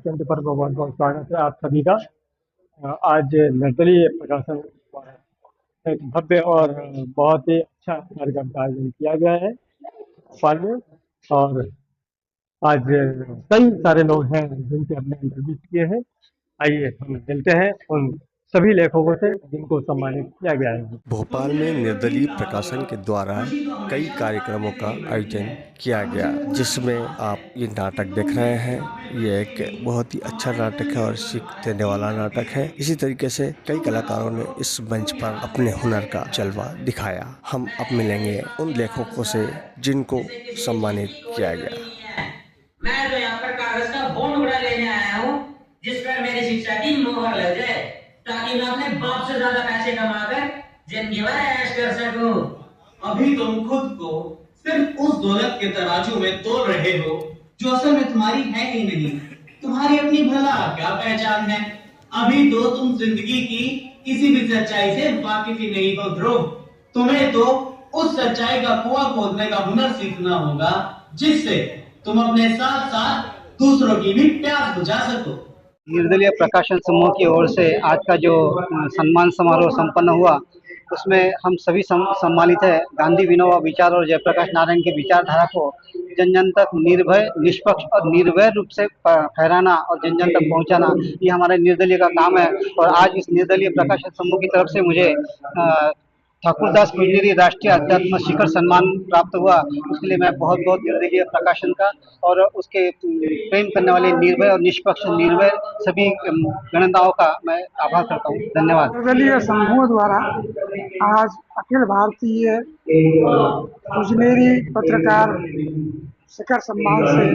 Channel पर बहुत बहुत स्वागत है आप सभी का। आज निर्दलीय प्रकाशन द्वारा एक भव्य और बहुत ही अच्छा कार्यक्रम का आयोजन किया गया है भोपाल में। और आज कई सारे लोग हैं जिनके हमने इंटरव्यू किए हैं। आइए हम मिलते हैं उन सभी लेखकों से जिनको सम्मानित किया गया है। भोपाल में निर्दलीय प्रकाशन के द्वारा कई कार्यक्रमों का आयोजन किया गया, जिसमें आप ये नाटक देख रहे हैं। ये एक बहुत ही अच्छा नाटक है और सीख देने वाला नाटक है। इसी तरीके से कई कलाकारों ने इस मंच पर अपने हुनर का जलवा दिखाया। हम अब मिलेंगे उन लेखकों से जिनको सम्मानित किया गया। मैं तो यहाँ पर कागज का बोंड लेने आया हूँ जिस पर मेरी शिक्षा की मोहर लग जाए, ताकि मैं अपने बाप से ज्यादा पैसे कमाकर जिंदगी भर ऐश कर सकूं। अभी तुम खुद को सिर्फ उस दौलत के तराजू में तोल रहे हो जो असल में तुम्हारी है ही नहीं। तुम्हारी अपनी भला क्या पहचान है। अभी तो तुम जिंदगी की किसी भी सच्चाई से वाकिफ ही नहीं हो ध्रुव। तुम्हें तो उस सच्चाई का कुआं खोदने का हुनर सीखना होगा जिससे तुम अपने साथ साथ दूसरों की भी प्यास बुझा सको। निर्दलीय प्रकाशन समूह की ओर से आज का जो सम्मान समारोह संपन्न हुआ, उसमें हम सभी सम्मानित है। गांधी विनोबा विचार और जयप्रकाश नारायण की विचारधारा को जन जन तक निर्भय, निष्पक्ष और निर्भय रूप से फहराना और जन जन तक पहुंचाना, ये हमारे निर्दलीय का काम है। और आज इस निर्दलीय प्रकाशन समूह की तरफ से मुझे ठाकुरदास कुंजरी राष्ट्रीय अध्यात्म शिखर सम्मान प्राप्त हुआ। उसके लिए मैं बहुत बहुत निर्दलीय प्रकाशन का और उसके प्रेम करने वाले निर्भय और निष्पक्ष निर्भय सभी गणनाओं का मैं आभार करता हूँ। धन्यवाद। निर्दलीय समूह द्वारा आज अखिल भारतीय कुंजनेरी पत्रकार शिखर सम्मान से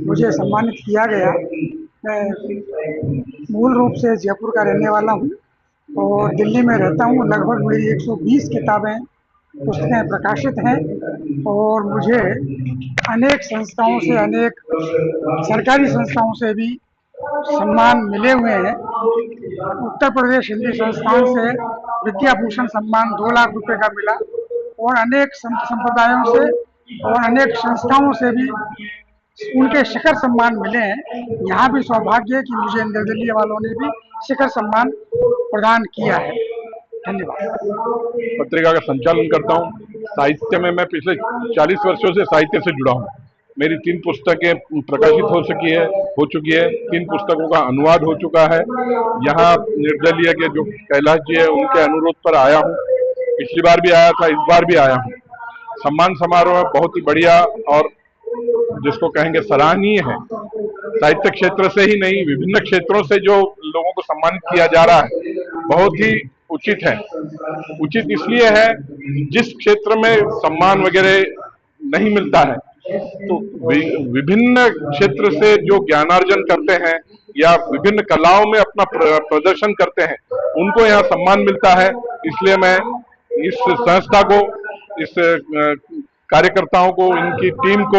मुझे सम्मानित किया गया। मैं मूल रूप से जयपुर का रहने वाला हूँ और दिल्ली में रहता हूँ। लगभग मेरी 120 किताबें पुस्तकें प्रकाशित हैं और मुझे अनेक संस्थाओं से, अनेक सरकारी संस्थाओं से भी सम्मान मिले हुए हैं। उत्तर प्रदेश हिंदी संस्थान से विद्याभूषण सम्मान 2 लाख रुपए का मिला और अनेक संत संप्रदायों से और अनेक संस्थाओं से भी उनके शिखर सम्मान मिले हैं। यहाँ भी सौभाग्य है कि मुझे निर्दलीय वालों ने भी शिखर सम्मान प्रदान किया है। धन्यवाद। पत्रिका का संचालन करता हूँ। साहित्य में मैं पिछले 40 वर्षों से साहित्य से जुड़ा हूँ। मेरी 3 पुस्तकें प्रकाशित हो चुकी है। 3 पुस्तकों का अनुवाद हो चुका है। यहाँ निर्दलीय के जो कैलाश जी है उनके अनुरोध पर आया हूँ। पिछली बार भी आया था, इस बार भी आया हूँ। सम्मान समारोह बहुत ही बढ़िया और जिसको कहेंगे सराहनीय है। साहित्य क्षेत्र से ही नहीं, विभिन्न क्षेत्रों से जो लोगों को सम्मानित किया जा रहा है बहुत ही उचित है। उचित इसलिए है जिस क्षेत्र में सम्मान वगैरह नहीं मिलता है तो विभिन्न क्षेत्र से जो ज्ञानार्जन करते हैं या विभिन्न कलाओं में अपना प्रदर्शन करते हैं उनको यहाँ सम्मान मिलता है। इसलिए मैं इस संस्था को, इस कार्यकर्ताओं को, इनकी टीम को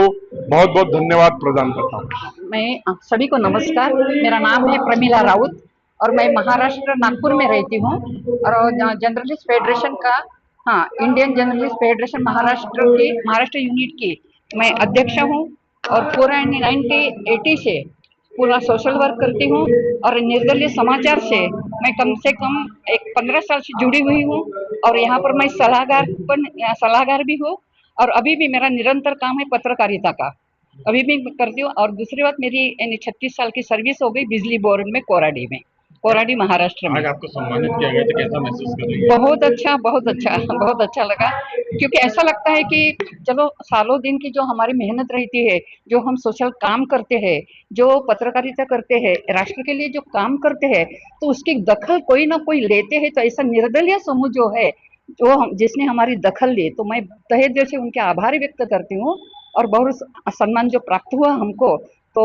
बहुत बहुत धन्यवाद प्रदान करता हूँ। मैं सभी को नमस्कार। मेरा नाम है प्रमिला राउत और मैं महाराष्ट्र नागपुर में रहती हूँ और जर्नलिस्ट फेडरेशन का, Indian journalist federation Maharashtra unit की मैं अध्यक्ष हूँ और पूरा 1980 से पूरा सोशल वर्क करती हूँ और निर्दलीय समाचार से मैं कम से कम 15 साल से जुड़ी हुई हूँ और यहाँ पर मैं सलाहकार भी हूँ और अभी भी मेरा निरंतर काम है पत्रकारिता का, अभी भी करती हूँ। और दूसरी बात, मेरी 36 साल की सर्विस हो गई बिजली बोर्ड में, कोराडी महाराष्ट्र में। आज आपको सम्मानित किया गया तो कैसा महसूस कर रही है? बहुत अच्छा लगा, क्योंकि ऐसा लगता है कि चलो सालों दिन की जो हमारी मेहनत रहती है, जो हम सोशल काम करते हैं, जो पत्रकारिता करते हैं, राष्ट्र के लिए जो काम करते हैं, तो उसकी दखल कोई ना कोई लेते हैं। तो ऐसा निर्दलीय समूह जो है, जिसने हमारी दखल ली, तो मैं तहे दिल से उनके आभार व्यक्त करती हूँ और बहुत सम्मान जो प्राप्त हुआ हमको, तो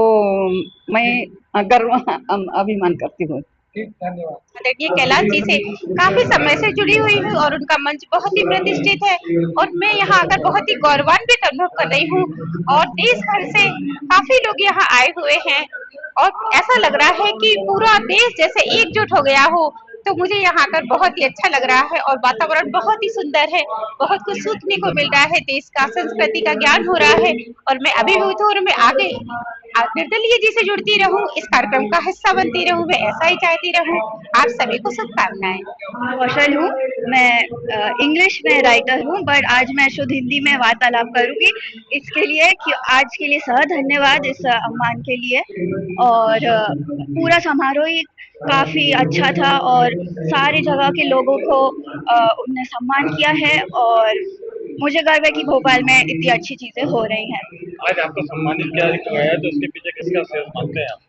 मैं गर्व अभिमान करती हूँ। देखिए, कैलाश जी से काफी समय से जुड़ी हुई हूँ और उनका मंच बहुत ही प्रतिष्ठित है और मैं यहाँ आकर बहुत ही गौरवान्वित अनुभव कर रही हूँ और देश भर से काफी लोग यहाँ आए हुए हैं और ऐसा लग रहा है कि पूरा देश जैसे एकजुट हो गया हो। तो मुझे यहाँ आकर बहुत ही अच्छा लग रहा है और वातावरण बहुत ही सुंदर है, बहुत कुछ सीखने को मिल रहा है, देश का, संस्कृति का ज्ञान हो रहा है और मैं अभिभूत हूँ और मैं आगे निर्दलीय जी से जुड़ती रहूं, इस कार्यक्रम का हिस्सा बनती रहूं, मैं ऐसा ही चाहती रहूं। आप सभी को शुभकामनाएं। कौशल हूँ। मैं इंग्लिश में राइटर हूँ, बट आज मैं शुद्ध हिंदी में वार्तालाप करूंगी। इसके लिए कि आज के लिए धन्यवाद इस सम्मान के लिए। और पूरा समारोह ही काफी अच्छा था और सारी जगह के लोगों को उनने सम्मान किया है और मुझे गर्व है कि भोपाल में इतनी अच्छी चीजें हो रही हैं। आज आपको सम्मानित किया गया है तो इसके पीछे किसका श्रेय मानते हैं आप?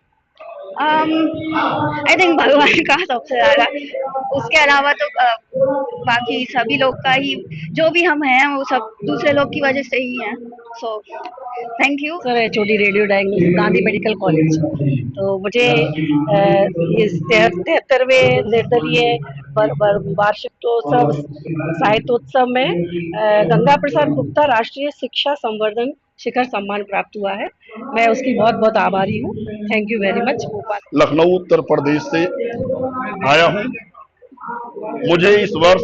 आई थिंक भगवान का सबसे ज्यादा। उसके अलावा तो बाकी सभी लोग का ही, जो भी हम हैं वो सब दूसरे लोग की वजह से ही हैं। So thank you. Sir HOD radio diagnosis Gandhi medical college. तो मुझे इस 73वें निर्दलीय वार्षिकोत्सव साहित्योत्सव में गंगा प्रसाद गुप्ता राष्ट्रीय शिक्षा संवर्धन शिखर सम्मान प्राप्त हुआ है। मैं उसकी बहुत बहुत आभारी हूँ। Thank you very much. Lucknow Uttar Pradesh से आया हूँ। मुझे इस वर्ष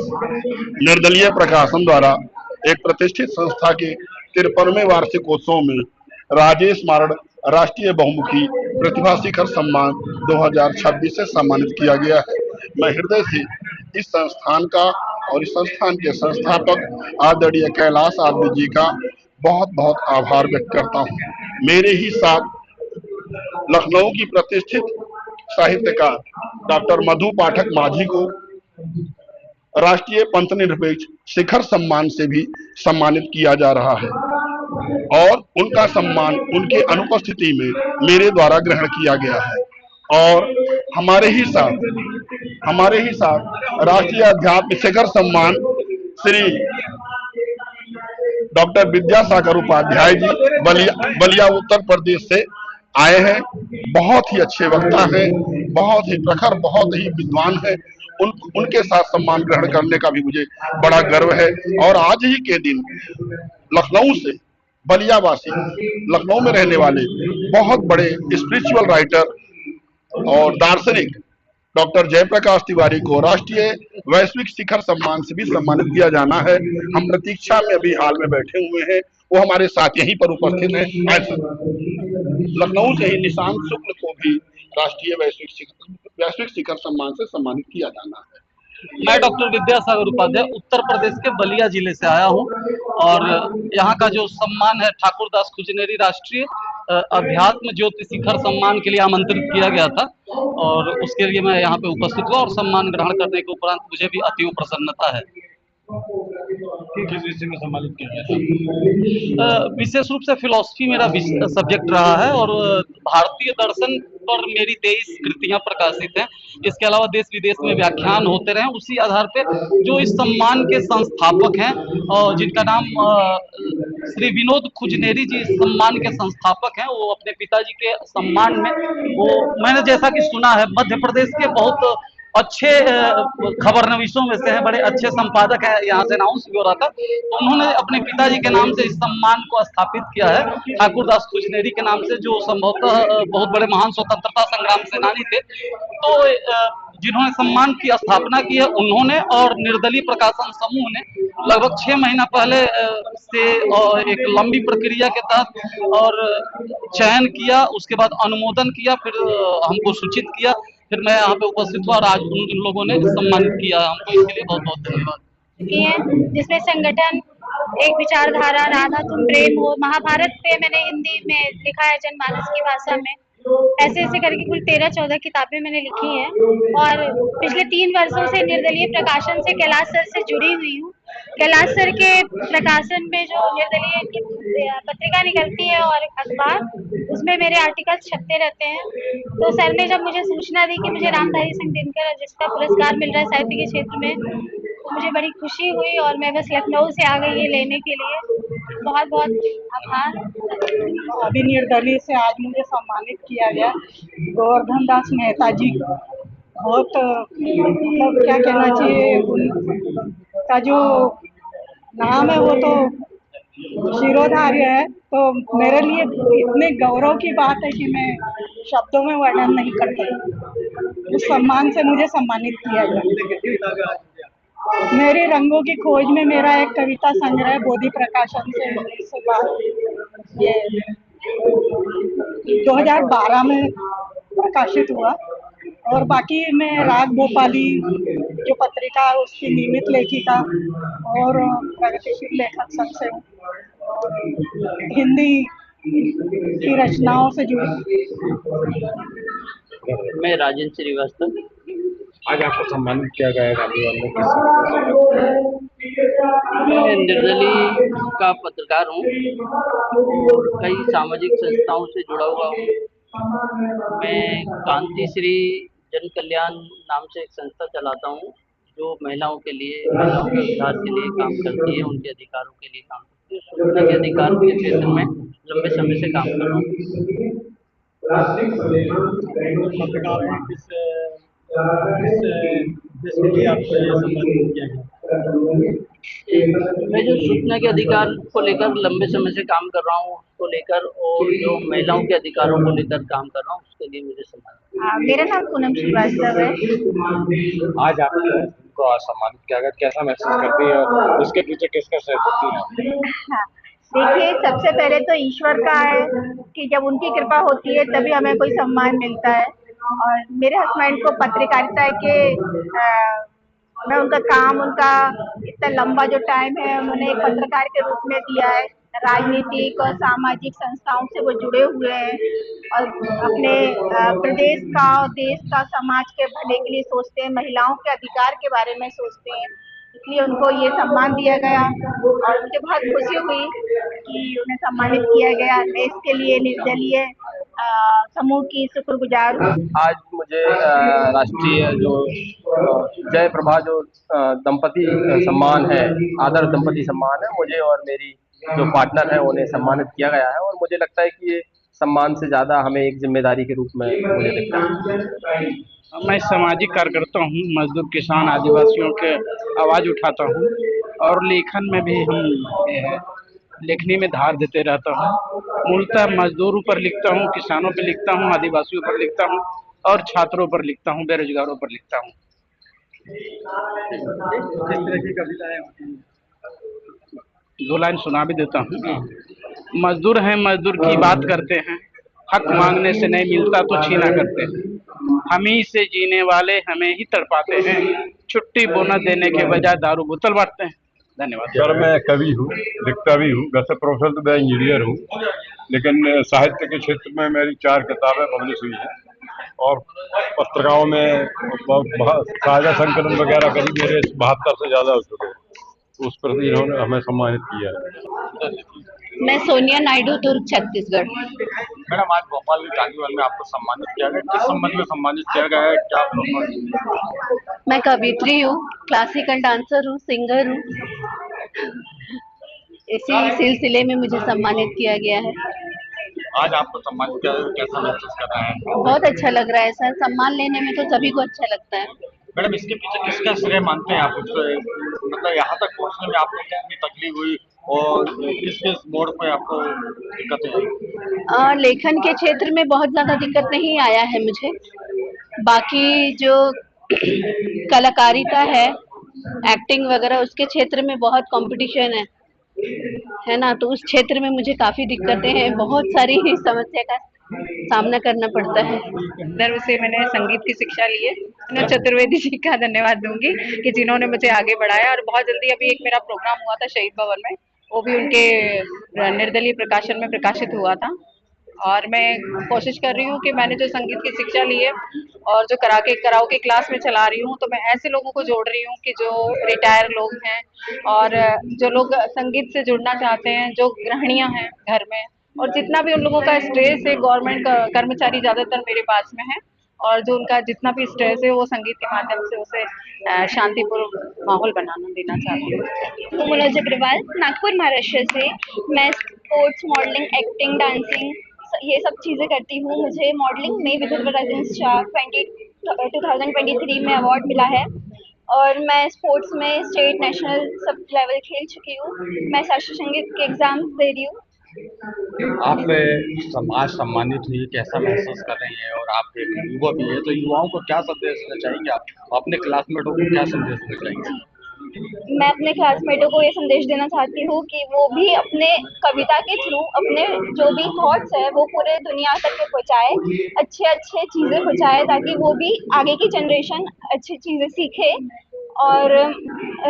निर्दलीय प्रकाशन द्वारा एक प्रतिष्ठित संस्था के 53वें वार्षिकोत्सव में राजेश मारड़ राष्ट्रीय बहुमुखी प्रतिभा शिखर सम्मान 2026 से सम्मानित किया गया है। मैं हृदय से इस संस्थान का और इस संस्थान के संस्थापक आदरणीय कैलाश आदमी जी का बहुत बहुत आभार व्यक्त करता हूँ। मेरे ही साथ लखनऊ की प्रतिष्ठित साहित्यकार डॉक्टर मधु पाठक माझी को राष्ट्रीय पंथ निरपेक्ष शिखर सम्मान से भी सम्मानित किया जा रहा है और उनका सम्मान उनके अनुपस्थिति में मेरे द्वारा ग्रहण किया गया है। और हमारे ही साथ राष्ट्रीय अध्यात्म शिखर सम्मान श्री डॉक्टर विद्यासागर उपाध्याय जी बलिया उत्तर प्रदेश से आए हैं। बहुत ही अच्छे वक्ता हैं, बहुत ही प्रखर, बहुत ही विद्वान हैं। उनके साथ सम्मान ग्रहण करने का भी मुझे बड़ा गर्व है। और आज ही के दिन लखनऊ से बलियावासी, लखनऊ में रहने वाले बहुत बड़े स्पिरिचुअल राइटर और दार्शनिक डॉक्टर जयप्रकाश तिवारी को राष्ट्रीय वैश्विक शिखर सम्मान से भी सम्मानित किया जाना है। हम प्रतीक्षा में अभी हाल में बैठे हुए हैं, वो हमारे साथ यहीं पर उपस्थित हैं। लखनऊ से ही निशांत शुक्ल को भी राष्ट्रीय वैश्विक शिखर सम्मान से सम्मानित किया जाना है। मैं डॉक्टर विद्यासागर उपाध्याय उत्तर प्रदेश के बलिया जिले से आया हूँ और यहाँ का जो सम्मान है ठाकुरदास खुजनेरी राष्ट्रीय अध्यात्म ज्योति शिखर सम्मान के लिए आमंत्रित किया गया था और उसके लिए मैं यहाँ पे उपस्थित हुआ और सम्मान ग्रहण करने के उपरांत मुझे भी अतीव प्रसन्नता है। किस विषय में सम्मानित किया गया? विशेष रूप से फिलॉसफी मेरा सब्जेक्ट रहा है और भारतीय दर्शन पर मेरी 23 कृतियां प्रकाशित हैं। इसके अलावा देश विदेश में व्याख्यान होते रहे। उसी आधार पे जो इस सम्मान के संस्थापक हैं और जिनका नाम श्री विनोद खुजनेरी जी सम्मान के संस्थापक हैं, वो अपने पिताजी के सम्मान में वो मैंने जैसा कि सुना है मध्य प्रदेश के बहुत अच्छे खबर नवीसों में से हैं, बड़े अच्छे संपादक हैं, यहाँ से अनाउंस भी हो रहा था। तो उन्होंने अपने पिताजी के नाम से इस सम्मान को स्थापित किया है ठाकुरदास खुजनेरी के नाम से, जो संभवतः बहुत बड़े महान स्वतंत्रता संग्राम सेनानी थे। तो जिन्होंने सम्मान की स्थापना की है उन्होंने और निर्दलीय प्रकाशन समूह ने लगभग 6 महीना पहले से एक लंबी प्रक्रिया के तहत और चयन किया, उसके बाद अनुमोदन किया, फिर हमको सूचित किया, फिर मैं यहाँ पे उपस्थित हुआ और आज उन लोगों ने सम्मानित किया हमको। इसके लिए बहुत बहुत धन्यवाद। जिसमें संगठन एक विचारधारा राधा तुम प्रेम हो, महाभारत पे मैंने हिंदी में लिखा है जनमानस की भाषा में। ऐसे ऐसे करके कुल 13-14 किताबें मैंने लिखी हैं और पिछले 3 वर्षों से निर्दलीय प्रकाशन से कैलाश सर से जुड़ी हुई हूँ। कैलाश सर के प्रकाशन में जो निर्दलीय की पत्रिका निकलती है और अखबार, उसमें मेरे आर्टिकल्स छपते रहते हैं। तो सर ने जब मुझे सूचना दी कि मुझे रामधारी सिंह दिनकर जिसका पुरस्कार मिल रहा है साहित्य के क्षेत्र में, तो मुझे बड़ी खुशी हुई और मैं बस लखनऊ से आ गई ये लेने के लिए। बहुत बहुत आभार। अभी निर्दलीय से आज मुझे सम्मानित किया गया गोवर्धन दास मेहता जी। बहुत मतलब क्या कहना चाहिए, उनका जो नाम है वो तो शिरोधार्य है। तो मेरे लिए इतने गौरव की बात है कि मैं शब्दों में वर्णन नहीं करती। इस सम्मान से मुझे सम्मानित किया गया। मेरी रंगों की खोज में मेरा एक कविता संग्रह बोधि प्रकाशन से 1912 ये 2012 में प्रकाशित हुआ। और बाकी मैं राग भोपाली जो पत्रिका है उसकी नियमित लेखिका और प्रगतिशील लेखक संघ से हूँ। और हिंदी की रचनाओं से जुड़ी। मैं राजेंद्र श्रीवास्तव। आज आपको सम्मानित किया गया है गांधी वालों के। मैं निर्दलीय का पत्रकार हूँ और कई सामाजिक संस्थाओं से जुड़ा हुआ हूँ। मैं कांति श्री जन कल्याण नाम से एक संस्था चलाता हूँ जो महिलाओं के उद्धार के लिए काम करती है, उनके अधिकारों के लिए काम करती है। सूचना के अधिकार के क्षेत्र में लंबे समय से काम कर रहा हूँ। पत्रकार हैं, किस देश के लिए आपको ये सम्मानित किया गया? मैं जो सूचना के अधिकार को लेकर लंबे समय से काम कर रहा हूँ उसको लेकर, और जो महिलाओं के अधिकारों को लेकर काम कर रहा हूँ उसके लिए मुझे सम्मान। मेरा नाम पूनम श्रीवास्तव है। आज आपको सम्मानित किया गया, कैसा महसूस करती है और उसके पीछे किसका सहयोग है? देखिए, सबसे पहले तो ईश्वर का है कि जब उनकी कृपा होती है तभी हमें कोई सम्मान मिलता है। और मेरे हस्बैंड को पत्रकारिता के मैं उनका काम, उनका इतना लंबा जो टाइम है उन्होंने एक पत्रकार के रूप में दिया है। राजनीतिक और सामाजिक संस्थाओं से वो जुड़े हुए हैं और अपने प्रदेश का और देश का, समाज के भले के लिए सोचते हैं, महिलाओं के अधिकार के बारे में सोचते हैं। इसलिए उनको ये सम्मान दिया गया और मुझे बहुत खुशी हुई कि उन्हें सम्मानित किया गया। मैं इसके लिए निर्दलीय समूह की शुक्रगुजार हूँ। आज मुझे राष्ट्रीय जो जय प्रभा जो दंपति सम्मान है, आदर्श दंपति सम्मान है, मुझे और मेरी जो पार्टनर है उन्हें सम्मानित किया गया है। और मुझे लगता है कि ये सम्मान से ज्यादा हमें एक जिम्मेदारी के रूप में मुझे दिखता है। मैं सामाजिक कार्यकर्ता हूँ, मजदूर किसान आदिवासियों के आवाज़ उठाता हूँ और लेखन में भी लेखनी में धार देते रहता हूँ। मूलतः मजदूरों पर लिखता हूँ, किसानों पर लिखता हूँ, आदिवासियों पर लिखता हूँ और छात्रों पर लिखता हूँ, बेरोजगारों पर लिखता हूँ। किस तरह की कविताएं होती हैं? 2 लाइन सुना भी देता हूँ। मजदूर हैं, मजदूर की बात करते हैं, हक मांगने से नहीं मिलता तो छीना करते हैं। हम ही से जीने वाले हमें ही तड़पाते हैं, छुट्टी बोनस देने के बजाय दारू बोतल बांटते हैं। धन्यवाद। सर, मैं कवि हूँ, लिखता भी हूँ। वैसे प्रोफेसर तो मैं इंजीनियर हूँ, लेकिन साहित्य के क्षेत्र में मेरी 4 किताबें पब्लिश हुई हैं और पत्रिकाओं में साझा संकलन वगैरह करीब मेरे 72 से ज़्यादा हो चुके हैं। उस प्रति इन्होंने हमें सम्मानित किया है। मैं सोनिया नायडू, दुर्ग, छत्तीसगढ़। मैडम, आज भोपाल के गांधीवाल में आपको सम्मानित किया गया, किस संबंध में सम्मानित किया गया है, क्या? मैं कवित्री हूँ, क्लासिकल डांसर हूँ, सिंगर हूँ। इसी सिलसिले में मुझे सम्मानित किया गया है। आज आपको सम्मानित किया गया, कैसा महसूस कर रहे हैं? बहुत अच्छा लग रहा है सर, सम्मान लेने में तो सभी को अच्छा लगता है। मैडम, इसके पीछे किसका श्रेय मानते हैं आप? मतलब यहाँ तक पहुँचने में आपको कितनी तकलीफ हुई और किस किस मोड़ पे आपको दिक्कतें आई? लेखन के क्षेत्र में बहुत ज्यादा दिक्कत नहीं आया है मुझे। बाकी जो कलाकारिता है, एक्टिंग वगैरह, उसके क्षेत्र में बहुत कंपटीशन है ना, तो उस क्षेत्र में मुझे काफी दिक्कतें हैं, बहुत सारी समस्या का सामना करना पड़ता है। धर्म से मैंने संगीत की शिक्षा ली है। मैं चतुर्वेदी जी का धन्यवाद दूंगी कि जिन्होंने मुझे आगे बढ़ाया। और बहुत जल्दी अभी एक मेरा प्रोग्राम हुआ था शहीद भवन में, वो भी उनके निर्दलीय प्रकाशन में प्रकाशित हुआ था। और मैं कोशिश कर रही हूँ कि मैंने जो संगीत की शिक्षा ली है और जो कराओके क्लास में चला रही हूँ, तो मैं ऐसे लोगों को जोड़ रही हूँ कि जो रिटायर लोग हैं और जो लोग संगीत से जुड़ना चाहते हैं, जो गृहिणियाँ हैं घर में, और जितना भी उन लोगों का स्ट्रेस है, गवर्नमेंट कर्मचारी ज़्यादातर मेरे पास में है, और जो उनका जितना भी स्ट्रेस है वो संगीत के माध्यम से उसे शांतिपूर्ण माहौल बनाना देना चाहती हूँ। मनोज अग्रवाल, नागपुर, महाराष्ट्र से। मैं स्पोर्ट्स, मॉडलिंग, एक्टिंग, डांसिंग ये सब चीज़ें करती हूँ। मुझे मॉडलिंग में विदर्भ राजेंद्र शाह 2023 में अवार्ड मिला है और मैं स्पोर्ट्स में स्टेट, नेशनल सब लेवल खेल चुकी हूँ। मैं शास्त्रीय संगीत के एग्जाम दे रही हूँ। आपने समाज सम्मानित हुई, कैसा महसूस कर रही है? और आप एक युवा भी है, तो युवाओं को क्या संदेश देना चाहेंगे? आप अपने क्लासमेटों को क्या संदेश देना चाहेंगे? मैं अपने क्लासमेटों को ये संदेश देना चाहती हूँ कि वो भी अपने कविता के थ्रू अपने जो भी थॉट्स है वो पूरे दुनिया तक के पहुँचाए, अच्छे अच्छे चीज़ें पहुँचाए ताकि वो भी आगे की जनरेशन अच्छी चीज़ें सीखे। और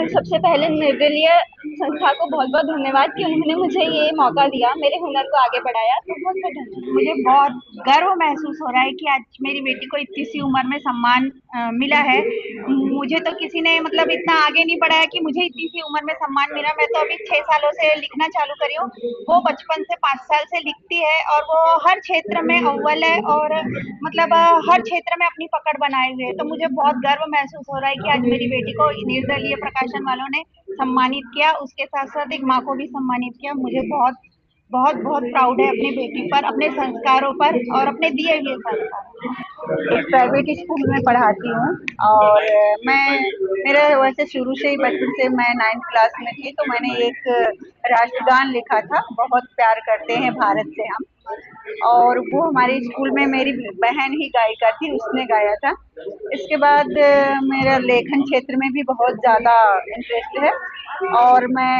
सबसे पहले निर्दलीय संस्था को बहुत बहुत धन्यवाद कि उन्होंने मुझे ये मौका दिया, मेरे हुनर को आगे बढ़ाया, तो बहुत बहुत धन्यवाद। मुझे बहुत गर्व महसूस हो रहा है कि आज मेरी बेटी को इतनी सी उम्र में सम्मान मिला है। मुझे तो किसी ने मतलब इतना आगे नहीं बढ़ाया कि मुझे इतनी सी उम्र में सम्मान मिला। मैं तो अभी 6 सालों से लिखना चालू करी हूँ, वो बचपन से 5 साल से लिखती है और वो हर क्षेत्र में अव्वल है और मतलब हर क्षेत्र में अपनी पकड़ बनाए हुए है। तो मुझे बहुत गर्व महसूस हो रहा है कि आज मेरी बेटी को निर्दलीय प्रकाशन वालों ने सम्मानित किया, उसके साथ साथ एक माँ को भी सम्मानित किया। मुझे बहुत बहुत बहुत प्राउड है अपनी बेटी पर, अपने संस्कारों पर और अपने दिए हुए संस्कार। एक प्राइवेट स्कूल में पढ़ाती हूँ और मेरा वैसे शुरू से ही बचपन से मैं 9th क्लास में थी तो मैंने एक राष्ट्रगान लिखा था, बहुत प्यार करते हैं भारत से हम, और वो हमारे स्कूल में मेरी बहन ही गायिका थी, उसने गाया था। इसके बाद मेरा लेखन क्षेत्र में भी बहुत ज़्यादा इंटरेस्ट है और मैं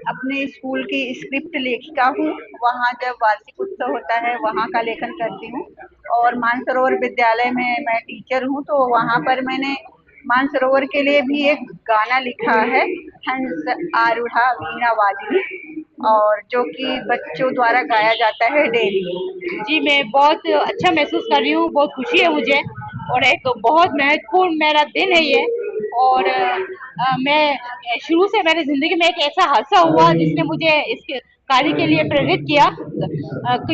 अपने स्कूल की स्क्रिप्ट लेखिका हूँ। वहाँ जब वार्षिक उत्सव होता है वहाँ का लेखन करती हूँ और मानसरोवर विद्यालय में मैं टीचर हूँ, तो वहाँ पर मैंने मानसरोवर के लिए भी एक गाना लिखा है, हंस आरूढ़ा वीणा वादिनी, और जो कि बच्चों द्वारा गाया जाता है डेली। जी, मैं बहुत अच्छा महसूस कर रही हूँ, बहुत खुशी है मुझे और एक बहुत महत्वपूर्ण मेरा दिन है ये। और मैं शुरू से मेरी ज़िंदगी में एक ऐसा हादसा हुआ जिसने मुझे इस कार्य के लिए प्रेरित किया,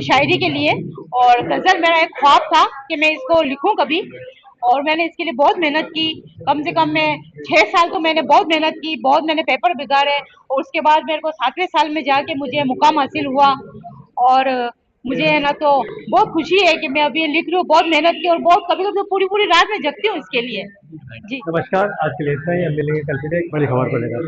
शायरी के लिए, और गज़ल मेरा एक ख्वाब था कि मैं इसको लिखूं कभी, और मैंने इसके लिए बहुत मेहनत की। कम से कम मैं 6 साल तो मैंने बहुत मेहनत की, बहुत मैंने पेपर बिगाड़े और उसके बाद मेरे को 7वें साल में जाके मुझे मुकाम हासिल हुआ। और मुझे है ना तो बहुत खुशी है कि मैं अभी ये लिख रही हूँ, बहुत मेहनत की और बहुत कभी-कभी पूरी पूरी रात में जगती हूँ इसके लिए। जी नमस्कार, आज के लिए इतना ही। हम मिलेंगे कल फिर एक बड़ी खबर को लेकर।